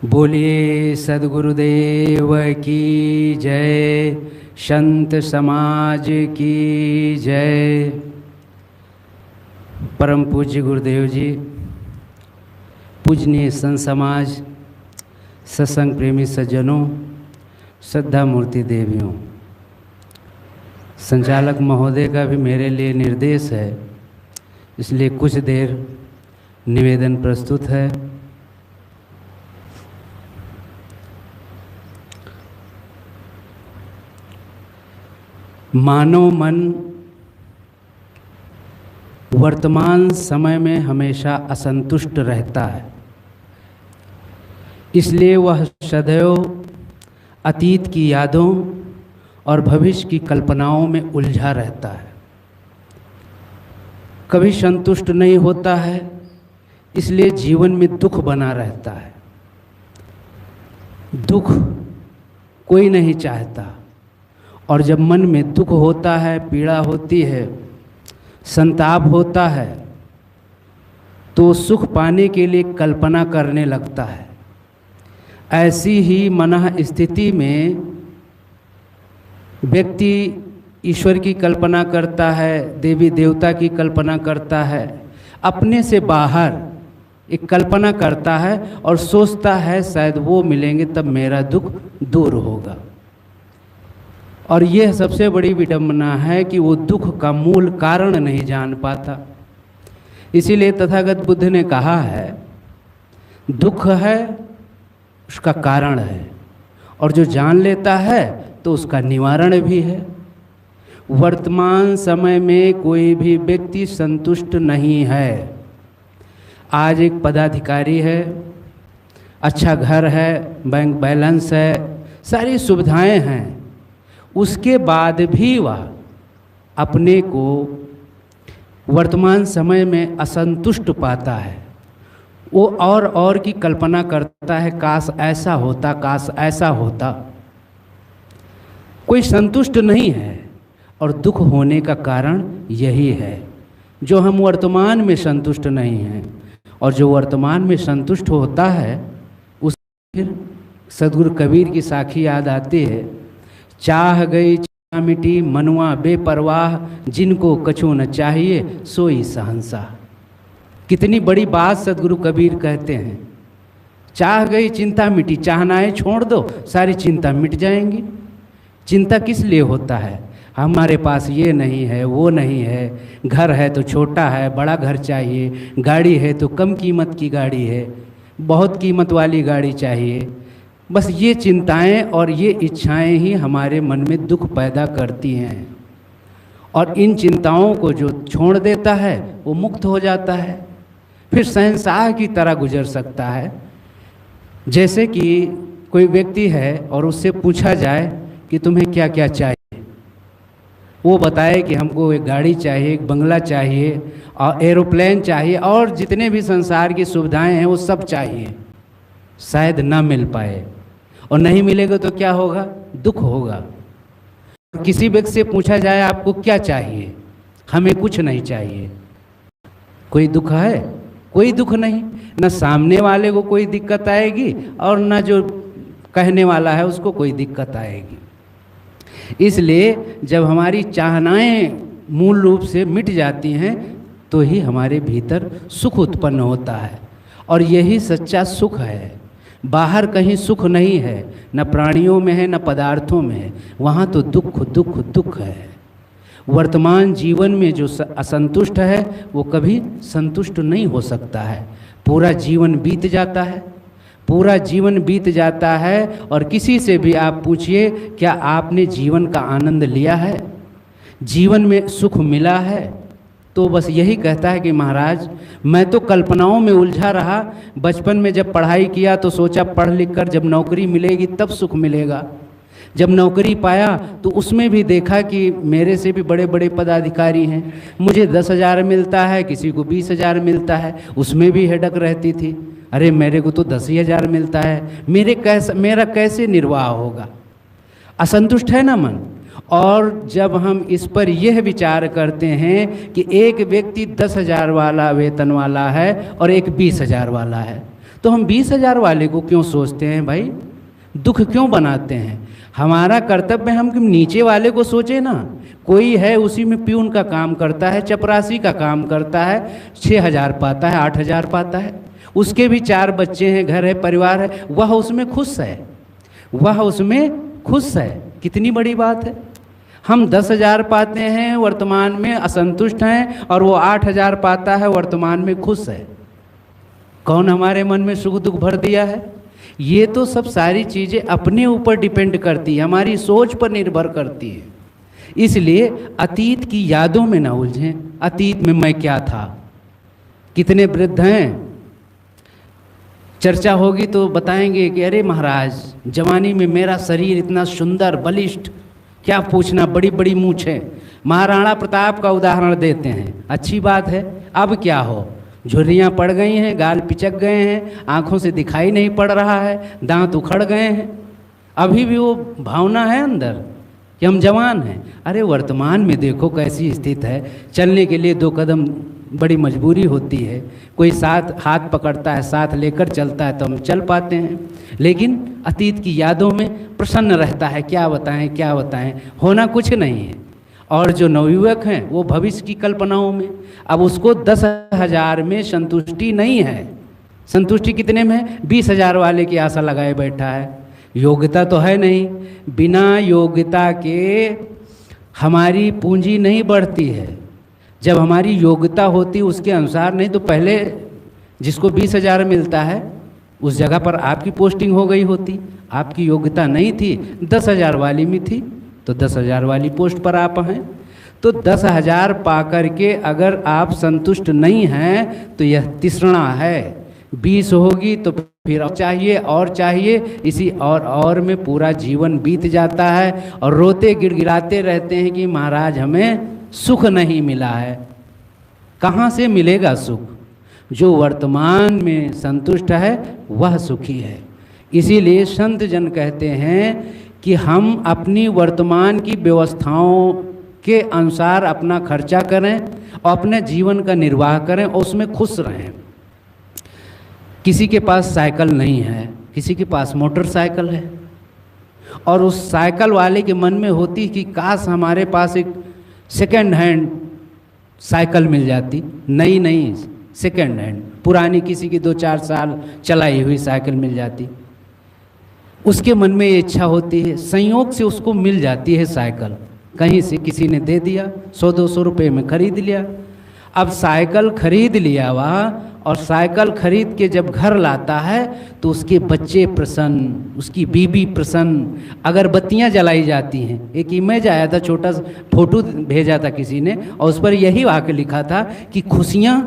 बोलिए सद्गुरुदेव की जय, संत समाज की जय। परम पूज्य गुरुदेव जी, पूजनीय संत समाज, सत्संग प्रेमी सज्जनों, श्रद्धा मूर्ति देवियों, संचालक महोदय का भी मेरे लिए निर्देश है, इसलिए कुछ देर निवेदन प्रस्तुत है। मानव मन वर्तमान समय में हमेशा असंतुष्ट रहता है, इसलिए वह सदैव अतीत की यादों और भविष्य की कल्पनाओं में उलझा रहता है। कभी संतुष्ट नहीं होता है, इसलिए जीवन में दुख बना रहता है। दुख कोई नहीं चाहता, और जब मन में दुख होता है, पीड़ा होती है, संताप होता है, तो सुख पाने के लिए कल्पना करने लगता है। ऐसी ही मनः स्थिति में व्यक्ति ईश्वर की कल्पना करता है, देवी देवता की कल्पना करता है, अपने से बाहर एक कल्पना करता है और सोचता है शायद वो मिलेंगे तब मेरा दुख दूर होगा। और यह सबसे बड़ी विडंबना है कि वो दुख का मूल कारण नहीं जान पाता। इसीलिए तथागत बुद्ध ने कहा है, दुख है उसका कारण है, और जो जान लेता है तो उसका निवारण भी है। वर्तमान समय में कोई भी व्यक्ति संतुष्ट नहीं है। आज एक पदाधिकारी है, अच्छा घर है, बैंक बैलेंस है, सारी सुविधाएं हैं, उसके बाद भी वह अपने को वर्तमान समय में असंतुष्ट पाता है। वो और की कल्पना करता है, काश ऐसा होता, काश ऐसा होता। कोई संतुष्ट नहीं है, और दुख होने का कारण यही है, जो हम वर्तमान में संतुष्ट नहीं हैं। और जो वर्तमान में संतुष्ट होता है, उस फिर सद्गुरु कबीर की साखी याद आती है, चाह गई चाह मिटी मनुआ बेपरवाह, जिनको कछु न चाहिए सोई सहंसा। कितनी बड़ी बात सद्गुरु कबीर कहते हैं। चाह गई चिंता मिटी, चाहनाएं छोड़ दो, सारी चिंता मिट जाएंगी। चिंता किस लिए होता है? हमारे पास ये नहीं है, वो नहीं है, घर है तो छोटा है, बड़ा घर चाहिए, गाड़ी है तो कम कीमत की गाड़ी है, बहुत कीमत वाली गाड़ी चाहिए। बस ये चिंताएं और ये इच्छाएं ही हमारे मन में दुख पैदा करती हैं। और इन चिंताओं को जो छोड़ देता है वो मुक्त हो जाता है, फिर शहंशाह की तरह गुजर सकता है। जैसे कि कोई व्यक्ति है और उससे पूछा जाए कि तुम्हें क्या क्या चाहिए, वो बताए कि हमको एक गाड़ी चाहिए, एक बंगला चाहिए, और एरोप्लेन चाहिए, और जितने भी संसार की सुविधाएं हैं वो सब चाहिए। शायद ना मिल पाए, और नहीं मिलेगा तो क्या होगा? दुख होगा। किसी व्यक्ति से पूछा जाए आपको क्या चाहिए, हमें कुछ नहीं चाहिए, कोई दुख है? कोई दुख नहीं। न सामने वाले को कोई दिक्कत आएगी, और न जो कहने वाला है उसको कोई दिक्कत आएगी। इसलिए जब हमारी चाहनाएं मूल रूप से मिट जाती हैं तो ही हमारे भीतर सुख उत्पन्न होता है, और यही सच्चा सुख है। बाहर कहीं सुख नहीं है, न प्राणियों में है, न पदार्थों में है, वहाँ तो दुख दुख दुख है। वर्तमान जीवन में जो असंतुष्ट है वो कभी संतुष्ट नहीं हो सकता है। पूरा जीवन बीत जाता है, पूरा जीवन बीत जाता है और किसी से भी आप पूछिए क्या आपने जीवन का आनंद लिया है, जीवन में सुख मिला है, तो बस यही कहता है कि महाराज मैं तो कल्पनाओं में उलझा रहा। बचपन में जब पढ़ाई किया तो सोचा पढ़ लिख कर जब नौकरी मिलेगी तब सुख मिलेगा। जब नौकरी पाया तो उसमें भी देखा कि मेरे से भी बड़े बड़े पदाधिकारी हैं, मुझे 10,000 मिलता है, किसी को 20,000 मिलता है, उसमें भी हेडक रहती थी, अरे मेरे को तो 10,000 मिलता है, मेरा कैसे निर्वाह होगा। असंतुष्ट है ना मन। और जब हम इस पर यह विचार करते हैं कि एक व्यक्ति 10,000 वाला वेतन वाला है और एक 20,000 वाला है, तो हम 20,000 वाले को क्यों सोचते हैं भाई, दुख क्यों बनाते हैं। हमारा कर्तव्य हम नीचे वाले को सोचें ना। कोई है उसी में प्यून का काम करता है, चपरासी का काम करता है, 6,000 पाता है, 8,000 पाता है, उसके भी 4 बच्चे हैं, घर है, परिवार है, वह उसमें खुश है, वह उसमें खुश है। कितनी बड़ी बात है। हम 10,000 पाते हैं, वर्तमान में असंतुष्ट हैं, और वो 8,000 पाता है, वर्तमान में खुश है। कौन हमारे मन में सुख दुख भर दिया है। ये तो सब सारी चीज़ें अपने ऊपर डिपेंड करती है, हमारी सोच पर निर्भर करती है। इसलिए अतीत की यादों में ना उलझें। अतीत में मैं क्या था। कितने वृद्ध हैं, चर्चा होगी तो बताएंगे कि अरे महाराज जवानी में मेरा शरीर इतना सुंदर बलिष्ठ, क्या पूछना, बड़ी बड़ी मूंछें। महाराणा प्रताप का उदाहरण देते हैं, अच्छी बात है। अब क्या हो, झुर्रियाँ पड़ गई हैं, गाल पिचक गए हैं, आँखों से दिखाई नहीं पड़ रहा है, दांत उखड़ गए हैं, अभी भी वो भावना है अंदर कि हम जवान हैं। अरे वर्तमान में देखो कैसी स्थिति है, चलने के लिए 2 कदम बड़ी मजबूरी होती है। कोई साथ हाथ पकड़ता है, साथ लेकर चलता है तो हम चल पाते हैं, लेकिन अतीत की यादों में प्रसन्न रहता है। क्या बताएं क्या बताएं, होना कुछ नहीं है। और जो नवयुवक हैं वो भविष्य की कल्पनाओं में, अब उसको 10,000 में संतुष्टि नहीं है। संतुष्टि कितने में है, 20,000 वाले की आशा लगाए बैठा है। योग्यता तो है नहीं, बिना योग्यता के हमारी पूंजी नहीं बढ़ती है। जब हमारी योग्यता होती उसके अनुसार नहीं, तो पहले जिसको 20,000 मिलता है उस जगह पर आपकी पोस्टिंग हो गई होती। आपकी योग्यता नहीं थी, 10,000 वाली में थी, तो 10,000 वाली पोस्ट पर आप हैं। तो 10,000 पा कर के अगर आप संतुष्ट नहीं हैं तो यह तृष्णा है। 20 होगी तो फिर और चाहिए और चाहिए, इसी और में पूरा जीवन बीत जाता है और रोते गिड़गिड़ाते रहते हैं कि महाराज हमें सुख नहीं मिला है। कहाँ से मिलेगा सुख। जो वर्तमान में संतुष्ट है वह सुखी है। इसीलिए संत जन कहते हैं कि हम अपनी वर्तमान की व्यवस्थाओं के अनुसार अपना खर्चा करें और अपने जीवन का निर्वाह करें और उसमें खुश रहें। किसी के पास साइकिल नहीं है, किसी के पास मोटरसाइकिल है, और उस साइकिल वाले के मन में होती कि काश हमारे पास एक सेकेंड हैंड साइकिल मिल जाती, नई नई सेकेंड हैंड, पुरानी किसी की 2-4 साल चलाई हुई साइकिल मिल जाती। उसके मन में ये इच्छा होती है, संयोग से उसको मिल जाती है साइकिल, कहीं से किसी ने दे दिया, 100-200 रुपये में खरीद लिया। अब साइकिल खरीद लिया वह, और साइकिल खरीद के जब घर लाता है तो उसके बच्चे प्रसन्न, उसकी बीबी प्रसन्न, अगरबत्तियाँ जलाई जाती हैं। एक इमेज आया था, छोटा सा फोटो भेजा था किसी ने, और उस पर यही वाक्य लिखा था कि खुशियाँ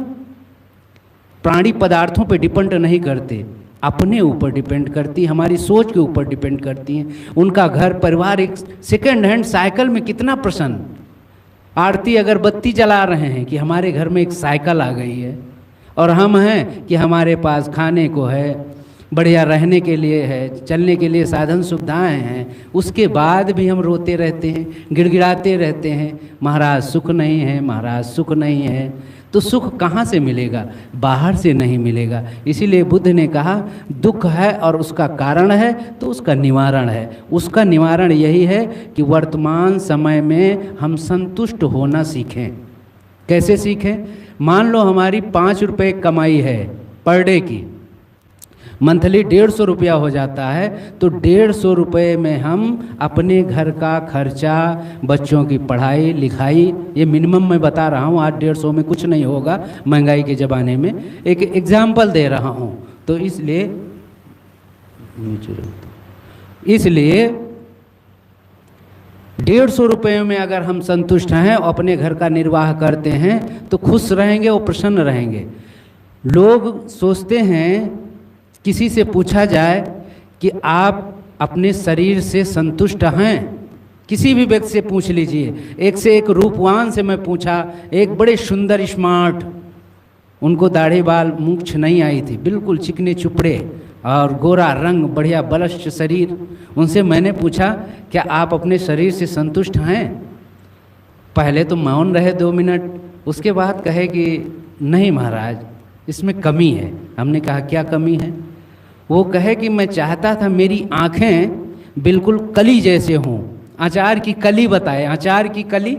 प्राणी पदार्थों पे डिपेंड नहीं करते, अपने ऊपर डिपेंड करती, हमारी सोच के ऊपर डिपेंड करती हैं। उनका घर परिवार एक सेकेंड हैंड साइकिल में कितना प्रसन्न, आरती अगरबत्ती जला रहे हैं कि हमारे घर में एक साइकिल आ गई है, और हम हैं कि हमारे पास खाने को है, बढ़िया रहने के लिए है, चलने के लिए साधन सुविधाएं हैं। उसके बाद भी हम रोते रहते हैं, गिड़गिड़ाते रहते हैं, महाराज सुख नहीं है, महाराज सुख नहीं है। तो सुख कहाँ से मिलेगा, बाहर से नहीं मिलेगा। इसीलिए बुद्ध ने कहा दुख है और उसका कारण है तो उसका निवारण है। उसका निवारण यही है कि वर्तमान समय में हम संतुष्ट होना सीखें। कैसे सीखें, मान लो हमारी 5 रुपये कमाई है पर डे की, मंथली 150 रुपया हो जाता है, तो 150 रुपये में हम अपने घर का खर्चा, बच्चों की पढ़ाई लिखाई, ये मिनिमम मैं बता रहा हूँ, आज 150 में कुछ नहीं होगा महंगाई के ज़माने में, एक एग्जाम्पल दे रहा हूँ। तो इसलिए नीचे रख दो। इसलिए 150 रुपये में अगर हम संतुष्ट हैं और अपने घर का निर्वाह करते हैं तो खुश रहेंगे और प्रसन्न रहेंगे। लोग सोचते हैं, किसी से पूछा जाए कि आप अपने शरीर से संतुष्ट हैं, किसी भी व्यक्ति से पूछ लीजिए। एक से एक रूपवान से मैं पूछा, एक बड़े सुंदर स्मार्ट, उनको दाढ़ी बाल मूंछ नहीं आई थी, बिल्कुल चिकने चुपड़े और गोरा रंग, बढ़िया बलिष्ठ शरीर। उनसे मैंने पूछा, क्या आप अपने शरीर से संतुष्ट हैं? पहले तो मौन रहे 2 मिनट, उसके बाद कहे कि नहीं महाराज, इसमें कमी है। हमने कहा क्या कमी है? वो कहे कि मैं चाहता था मेरी आँखें बिल्कुल कली जैसे हों, अचार की कली बताए, अचार की कली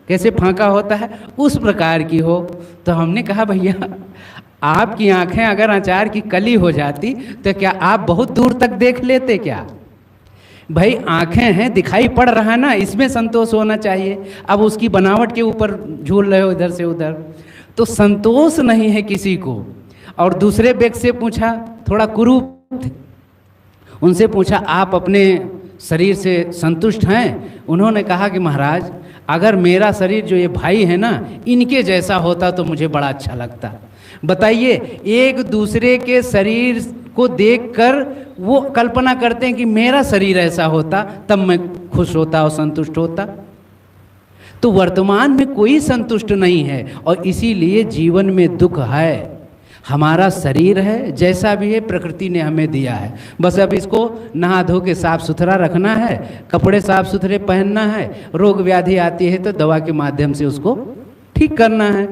कैसे फांका होता है उस प्रकार की हो। तो हमने कहा भैया आपकी आंखें अगर अचार की कली हो जाती तो क्या आप बहुत दूर तक देख लेते क्या? भाई आंखें हैं, दिखाई पड़ रहा है ना, इसमें संतोष होना चाहिए। अब उसकी बनावट के ऊपर झूल रहे हो इधर से उधर, तो संतोष नहीं है किसी को। और दूसरे व्यक्ति से पूछा, थोड़ा कुरूप थे, उनसे पूछा आप अपने शरीर से संतुष्ट हैं? उन्होंने कहा कि महाराज अगर मेरा शरीर जो ये भाई है ना, इनके जैसा होता तो मुझे बड़ा अच्छा लगता। बताइए, एक दूसरे के शरीर को देखकर वो कल्पना करते हैं कि मेरा शरीर ऐसा होता तब मैं खुश होता और संतुष्ट होता। तो वर्तमान में कोई संतुष्ट नहीं है और इसीलिए जीवन में दुख है। हमारा शरीर है, जैसा भी है प्रकृति ने हमें दिया है, बस अब इसको नहा धो के साफ सुथरा रखना है, कपड़े साफ सुथरे पहनना है, रोग व्याधि आती है तो दवा के माध्यम से उसको ठीक करना है।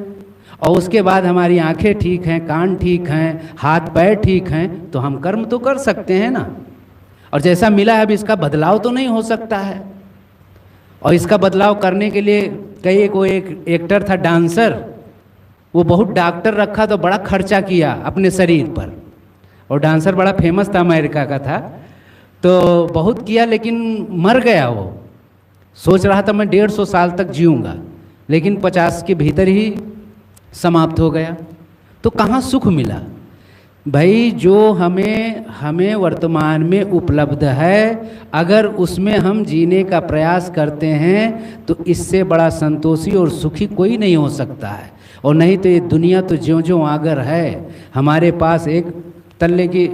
और उसके बाद हमारी आंखें ठीक हैं, कान ठीक हैं, हाथ पैर ठीक हैं, तो हम कर्म तो कर सकते हैं ना। और जैसा मिला है अब इसका बदलाव तो नहीं हो सकता है। और इसका बदलाव करने के लिए को एक एक्टर था, डांसर, वो बहुत डॉक्टर रखा तो बड़ा खर्चा किया अपने शरीर पर। और डांसर बड़ा फेमस था, अमेरिका का था, तो बहुत किया लेकिन मर गया। वो सोच रहा था मैं 150 साल तक जीऊँगा, लेकिन 50 के भीतर ही समाप्त हो गया। तो कहाँ सुख मिला? भाई जो हमें वर्तमान में उपलब्ध है, अगर उसमें हम जीने का प्रयास करते हैं तो इससे बड़ा संतोषी और सुखी कोई नहीं हो सकता है। और नहीं तो ये दुनिया तो ज्यों-ज्यों आगर है। हमारे पास एक तल्ले की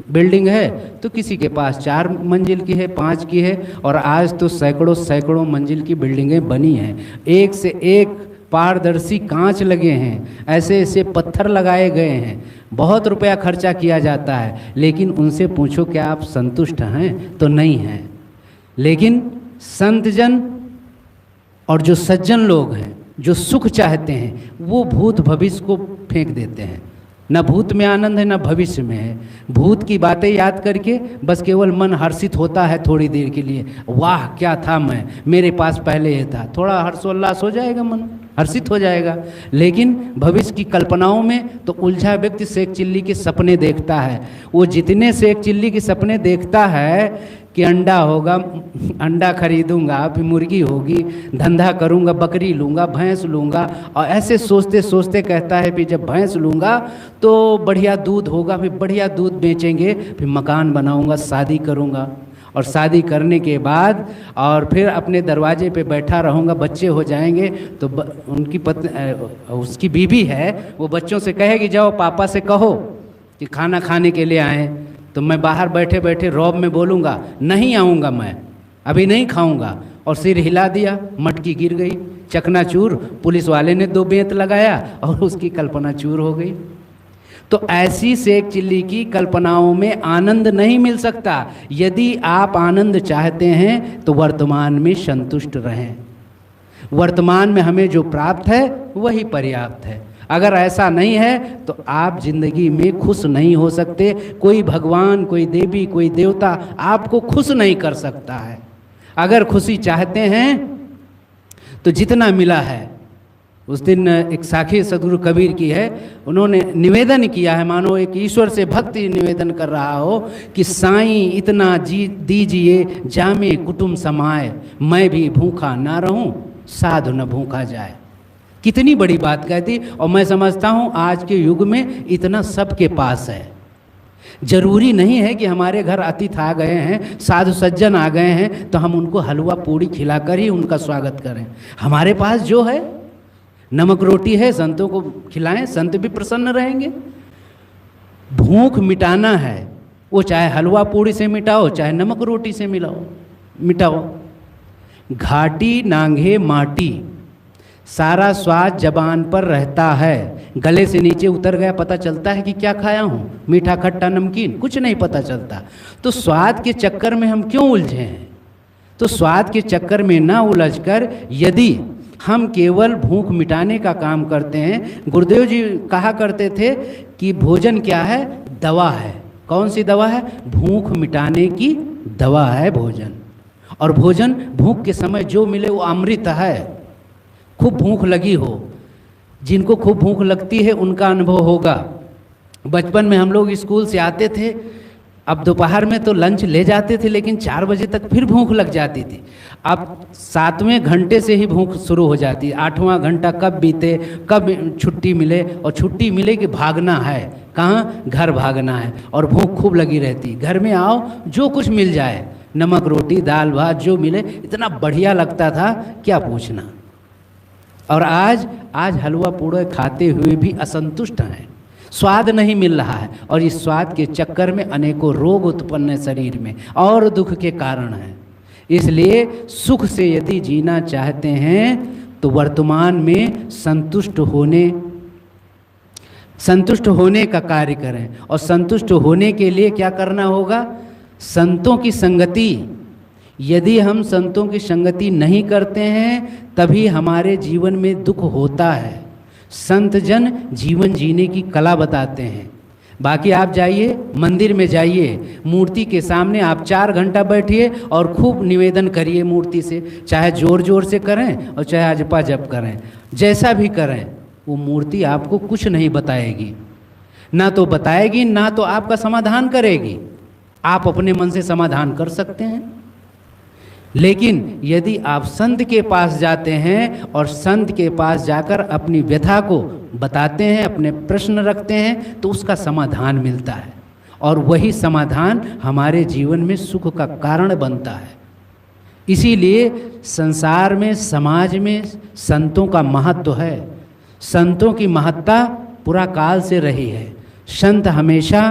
बिल्डिंग है तो किसी के पास 4 मंजिल की है, 5 की है, और आज तो सैकड़ों मंजिल की बिल्डिंगें बनी हैं। एक से एक पारदर्शी कांच लगे हैं, ऐसे ऐसे पत्थर लगाए गए हैं, बहुत रुपया खर्चा किया जाता है, लेकिन उनसे पूछो क्या आप संतुष्ट हैं? तो नहीं हैं। लेकिन संतजन और जो सज्जन लोग हैं, जो सुख चाहते हैं, वो भूत भविष्य को फेंक देते हैं। न भूत में आनंद है न भविष्य में है। भूत की बातें याद करके बस केवल मन हर्षित होता है थोड़ी देर के लिए, वाह क्या था मैं, मेरे पास पहले ये था, थोड़ा हर्षोल्लास हो जाएगा, मन हर्षित हो जाएगा। लेकिन भविष्य की कल्पनाओं में तो उलझा व्यक्ति सेक चिल्ली के सपने देखता है। वो जितने सेक चिल्ली के सपने देखता है कि अंडा होगा, अंडा खरीदूंगा, फिर मुर्गी होगी, धंधा करूंगा, बकरी लूँगा, भैंस लूँगा, और ऐसे सोचते सोचते कहता है फिर जब भैंस लूँगा तो बढ़िया दूध होगा, फिर बढ़िया दूध बेचेंगे, फिर मकान बनाऊंगा, शादी करूँगा, और शादी करने के बाद और फिर अपने दरवाजे पे बैठा रहूँगा, बच्चे हो जाएंगे तो उनकी उसकी बीवी है, वो बच्चों से कहेगी जाओ पापा से कहो कि खाना खाने के लिए आएँ। तो मैं बाहर बैठे बैठे रौब में बोलूँगा नहीं आऊँगा, मैं अभी नहीं खाऊँगा, और सिर हिला दिया, मटकी गिर गई, चकनाचूर, पुलिस वाले ने 2 बेंत लगाया और उसकी कल्पना चूर हो गई। तो ऐसी सेक चिल्ली की कल्पनाओं में आनंद नहीं मिल सकता। यदि आप आनंद चाहते हैं तो वर्तमान में संतुष्ट रहें। वर्तमान में हमें जो प्राप्त है वही पर्याप्त है। अगर ऐसा नहीं है तो आप जिंदगी में खुश नहीं हो सकते। कोई भगवान, कोई देवी, कोई देवता आपको खुश नहीं कर सकता है। अगर खुशी चाहते हैं तो जितना मिला है, उस दिन एक साखी सदगुरु कबीर की है, उन्होंने निवेदन किया है, मानो एक ईश्वर से भक्ति निवेदन कर रहा हो कि साईं इतना जी दीजिए जामे कुटुंब समाए, मैं भी भूखा ना रहूं साधु न भूखा जाए। कितनी बड़ी बात कहती। और मैं समझता हूँ आज के युग में इतना सबके पास है। जरूरी नहीं है कि हमारे घर अतिथि आ गए हैं, साधु सज्जन आ गए हैं तो हम उनको हलवा पूड़ी खिलाकर ही उनका स्वागत करें। हमारे पास जो है नमक रोटी है, संतों को खिलाएं, संत भी प्रसन्न रहेंगे। भूख मिटाना है, वो चाहे हलवा पूड़ी से मिटाओ, चाहे नमक रोटी से मिटाओ। घाटी नांगे माटी, सारा स्वाद जबान पर रहता है, गले से नीचे उतर गया पता चलता है कि क्या खाया हूँ, मीठा खट्टा नमकीन, कुछ नहीं पता चलता। तो स्वाद के चक्कर में हम क्यों उलझे हैं? तो स्वाद के चक्कर में ना उलझकर यदि हम केवल भूख मिटाने का काम करते हैं, गुरुदेव जी कहा करते थे कि भोजन क्या है? दवा है। कौन सी दवा है? भूख मिटाने की दवा है भोजन। और भोजन भूख के समय जो मिले वो अमृत है। खूब भूख लगी हो, जिनको खूब भूख लगती है उनका अनुभव होगा। बचपन में हम लोग स्कूल से आते थे, अब दोपहर में तो लंच ले जाते थे, लेकिन 4 बजे तक फिर भूख लग जाती थी। अब 7वें घंटे से ही भूख शुरू हो जाती है। 8वां घंटा कब बीते, कब छुट्टी मिले, और छुट्टी मिले कि भागना है। कहाँ? घर भागना है। और भूख खूब लगी रहती। घर में आओ, जो कुछ मिल जाए, नमक रोटी दाल भात जो मिले, इतना बढ़िया लगता था, क्या पूछना। और आज हलवा पूड़ा खाते हुए भी असंतुष्ट हैं, स्वाद नहीं मिल रहा है। और इस स्वाद के चक्कर में अनेकों रोग उत्पन्न है शरीर में, और दुख के कारण है। इसलिए सुख से यदि जीना चाहते हैं तो वर्तमान में संतुष्ट होने का कार्य करें। और संतुष्ट होने के लिए क्या करना होगा? संतों की संगति। यदि हम संतों की संगति नहीं करते हैं तभी हमारे जीवन में दुख होता है। संत जन जीवन जीने की कला बताते हैं। बाकी आप जाइए, मंदिर में जाइए, मूर्ति के सामने आप 4 घंटा बैठिए और खूब निवेदन करिए मूर्ति से, चाहे जोर जोर से करें और चाहे अजपा जप करें, जैसा भी करें, वो मूर्ति आपको कुछ नहीं बताएगी। ना तो बताएगी, ना तो आपका समाधान करेगी। आप अपने मन से समाधान कर सकते हैं, लेकिन यदि आप संत के पास जाते हैं और संत के पास जाकर अपनी व्यथा को बताते हैं, अपने प्रश्न रखते हैं, तो उसका समाधान मिलता है। और वही समाधान हमारे जीवन में सुख का कारण बनता है। इसीलिए संसार में, समाज में संतों का महत्व है। संतों की महत्ता पूरा काल से रही है। संत हमेशा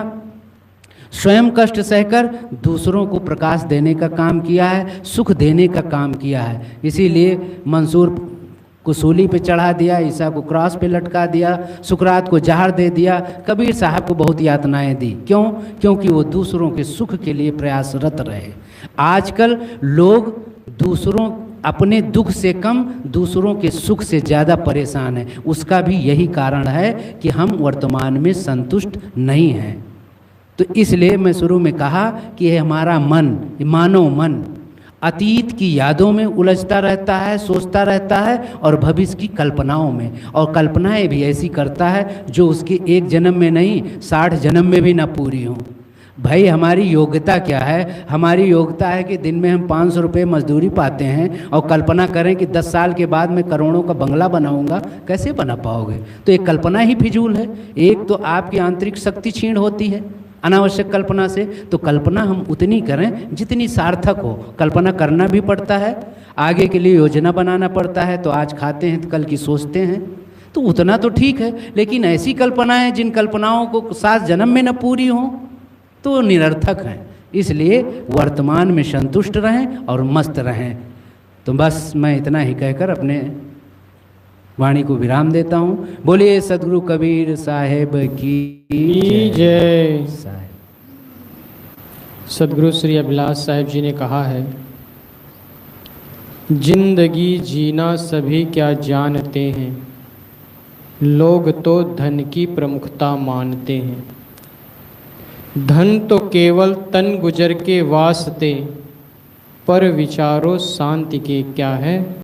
स्वयं कष्ट सहकर दूसरों को प्रकाश देने का काम किया है, सुख देने का काम किया है। इसीलिए मंसूर को सूली पे चढ़ा दिया, ईसा को क्रॉस पे लटका दिया, सुकरात को जहर दे दिया, कबीर साहब को बहुत यातनाएं दी। क्यों? क्योंकि वो दूसरों के सुख के लिए प्रयासरत रहे। आजकल लोग अपने दुख से कम दूसरों के सुख से ज़्यादा परेशान हैं। उसका भी यही कारण है कि हम वर्तमान में संतुष्ट नहीं हैं। तो इसलिए मैं शुरू में कहा कि ये हमारा मन, मानव मन अतीत की यादों में उलझता रहता है, सोचता रहता है, और भविष्य की कल्पनाओं में, और कल्पनाएं भी ऐसी करता है जो उसके 1 जन्म में नहीं 60 जन्म में भी ना पूरी हों। भाई हमारी योग्यता क्या है? हमारी योग्यता है कि दिन में हम 500 रुपये मजदूरी पाते हैं और कल्पना करें कि 10 साल के बाद मैं करोड़ों का बंगला बनाऊंगा। कैसे बना पाओगे? तो एक कल्पना ही फिजूल है। एक तो आपकी आंतरिक शक्ति क्षीण होती है अनावश्यक कल्पना से। तो कल्पना हम उतनी करें जितनी सार्थक हो। कल्पना करना भी पड़ता है, आगे के लिए योजना बनाना पड़ता है। तो आज खाते हैं तो कल की सोचते हैं, तो उतना तो ठीक है। लेकिन ऐसी कल्पनाएं जिन कल्पनाओं को 7 जन्म में न पूरी हों तो निरर्थक हैं। इसलिए वर्तमान में संतुष्ट रहें और मस्त रहें। तो बस मैं इतना ही कहकर अपने वाणी को विराम देता हूँ। बोलिए सदगुरु कबीर साहेब की जय। सदगुरु श्री अभिलाष साहेब जी ने कहा है, जिंदगी जीना सभी क्या जानते हैं, लोग तो धन की प्रमुखता मानते हैं। धन तो केवल तन गुजर के वास्ते, पर विचारो शांति के क्या है।